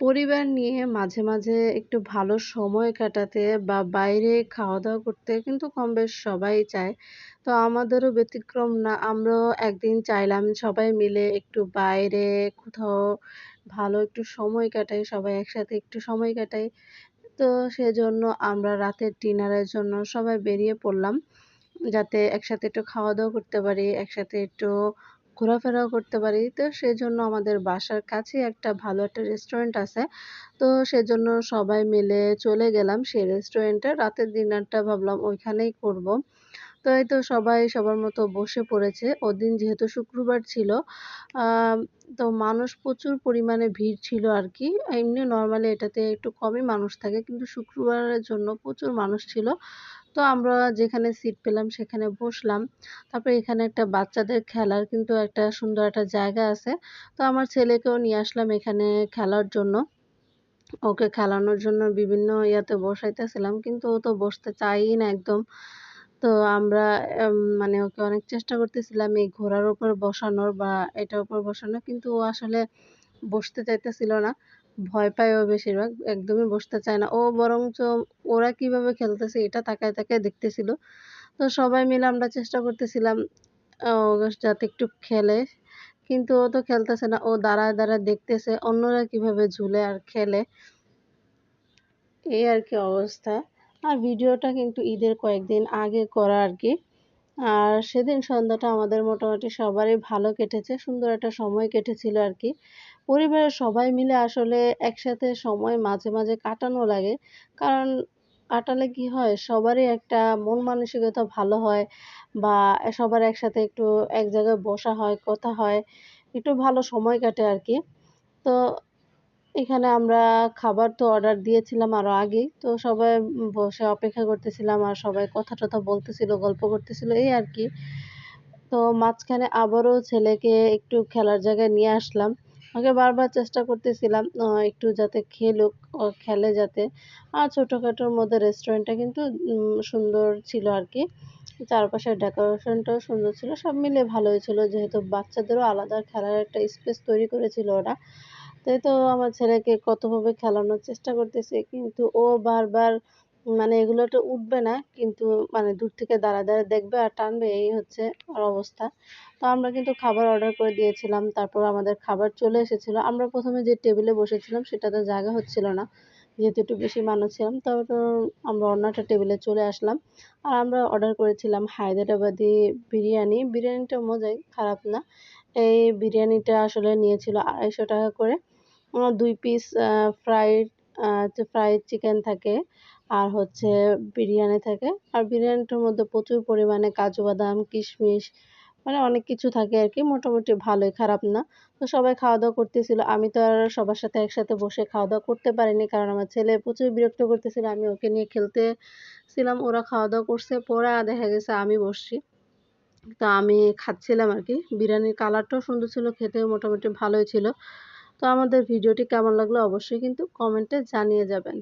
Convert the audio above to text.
পরিবার নিয়ে মাঝে, মাঝে একটু ভালো সময় কাটাতে বা বাইরে খাওয়া-দাওয়া করতে কিন্তু কমবেশ সবাই চায়। তো আমাদেরও ব্যতিক্রম না। আমরাও একদিন চাইলাম সবাই মিলে একটু বাইরে কোথাও ভালো একটু সময় কাটাই, সবাই একসাথে একটু সময় কাটাই। তো সেজন্য আমরা রাতের ডিনারের জন্য সবাই বেরিয়ে পড়লাম। যাতে একসাথে একটু খাওয়া-দাওয়া করতে পারি, একসাথে একটু ঘোরাফেরাও করতে পারি। তো সেজন্য আমাদের বাসার কাছেই একটা ভালো একটা রেস্টুরেন্ট আছে। তো সেজন্য সবাই মিলে চলে গেলাম সেই রেস্টুরেন্টে। রাতের ডিনারটা ভাবলাম ওইখানেই করব। তো এই তো সবাই সবার মতো বসে পড়েছে। ওদিন যেহেতু শুক্রবার ছিল, আম তো মানুষ প্রচুর পরিমাণে ভিড় ছিল আরকি। এমনি নরমালি এটাতে একটু কমই মানুষ থাকে। কিন্তু শুক্রবারের জন্য প্রচুর মানুষ ছিল। তো আমরা যেখানে সিট পেলাম সেখানে বসলাম। তারপরে এখানে একটা বাচ্চাদের খেলার কিন্তু একটা সুন্দর একটা জায়গা আছে। তো আমার ছেলেকেও নিয়ে আসলাম এখানে খেলার জন্য। ওকে খেলানোর জন্য বিভিন্ন ইয়াতে বসাইতেছিলাম। কিন্তু ও তো বসতে চায়ই না একদম। তো আমরা মানে ওকে অনেক চেষ্টা করতেছিলাম এই ঘোড়ার উপর বসানোর বা এটার উপর বসানোর। কিন্তু ও আসলে বসতে চাইতেছিল না। ভয় পায় ও বেশিরভাগ। একদমই বসতে চায় না। ও বরঞ্চ ওরা কিভাবে খেলতেছে এটা তাকায়, তাকায় দেখতেছিল। তো সবাই মিলে আমরা চেষ্টা করতেছিলাম ও যাতে একটু খেলে। কিন্তু ও তো খেলতেছে না। ও দাঁড়ায়, দাঁড়ায় দেখতেছে অন্যরা কিভাবে ঝুলে আর খেলে। এই আরকি অবস্থা। আর ভিডিওটা কিন্তু ঈদের কয়েকদিন আগে করা আরকি। আর সেদিন সন্ধ্যাটা আমাদের মোটামুটি সবারই ভালো কেটেছে। সুন্দর একটা সময় কেটেছিল আরকি। পরিবারের সবাই মিলে আসলে একসাথে সময় মাঝে, মাঝে কাটানো লাগে। কারণ কাটালে কি হয় সবারই একটা মন মানসিকতা ভালো হয় বা সবার একসাথে একটু এক জায়গায় বসা হয়, কথা হয়। একটু ভালো সময় কাটে আরকি। তো এখানে আমরা খাবার তো অর্ডার দিয়েছিলাম আরো আগেই। তো সবাই বসে অপেক্ষা করতেছিলাম আর সবাই কথা-টথা বলতেছিল, গল্প করতেছিল এই আরকি। তো মাঝখানে আবারও ছেলেকে একটু খেলার জায়গায় নিয়ে আসলাম। ওকে বারবার চেষ্টা করতেছিলাম একটু যাতে খেলুক, ও খেলে যাতে। আর ছোটখাটোর মধ্যে রেস্টুরেন্টটা কিন্তু সুন্দর ছিল আরকি। চারপাশের ডেকোরেশনটাও সুন্দর ছিল। সব মিলিয়ে ভালোই ছিল। যেহেতু বাচ্চাদেরও আলাদা খেলার একটা স্পেস তৈরি করেছিল ওরা। তাই তো আমার ছেলেকে কতভাবে খেলানোর চেষ্টা করতেছি। কিন্তু ও বারবার মানে এগুলোতে উঠবে না। কিন্তু মানে দূর থেকে দাঁড়ায়, দাঁড়ায় দেখবে আর টানবে এই হচ্ছে ওর অবস্থা। তো আমরা কিন্তু খাবার অর্ডার করে দিয়েছিলাম। তারপর আমাদের খাবার চলে এসেছিল। আমরা ১ম এ যে টেবিলে বসেছিলাম সেটাতে জায়গা হচ্ছিল না। যেহেতু একটু বেশি মানুষ ছিলাম। তো আমরা অন্য একটা টেবিলে চলে আসলাম। আর আমরা অর্ডার করেছিলাম হায়দ্রাবাদি বিরিয়ানি। বিরিয়ানিটা মজাই, খারাপ না। এই বিরিয়ানিটা আসলে নিয়েছিল ৳২৫০ করে। ২ পিস ফ্রাইড চিকেন থাকে। আর হচ্ছে বিরিয়ানি থাকে। আর বিরিয়ানিটার মধ্যে প্রচুর পরিমাণে কাজু বাদাম, কিশমিশ মানে অনেক কিছু থাকে আরকি। মোটামুটি ভালোই, খারাপ না। তো সবাই খাওয়া-দাওয়া করতেছিল। আমি তো আর সবার সাথে একসাথে বসে খাওয়া-দাওয়া করতে পারিনি। কারণ আমার ছেলে প্রচুর বিরক্ত করতেছিল। আমি ওকে নিয়ে খেলতেছিলাম। ওরা খাওয়া-দাওয়া করছে। পরে দেখা গেছে আমি বসছি। তো আমি খাচ্ছিলাম আরকি। বিরিয়ানির কালারটাও সুন্দর ছিল, খেতেও মোটামুটি ভালোই ছিল। তো আমাদের ভিডিওটি কেমন লাগলো অবশ্যই কিন্তু কমেন্টে জানিয়ে যাবেন।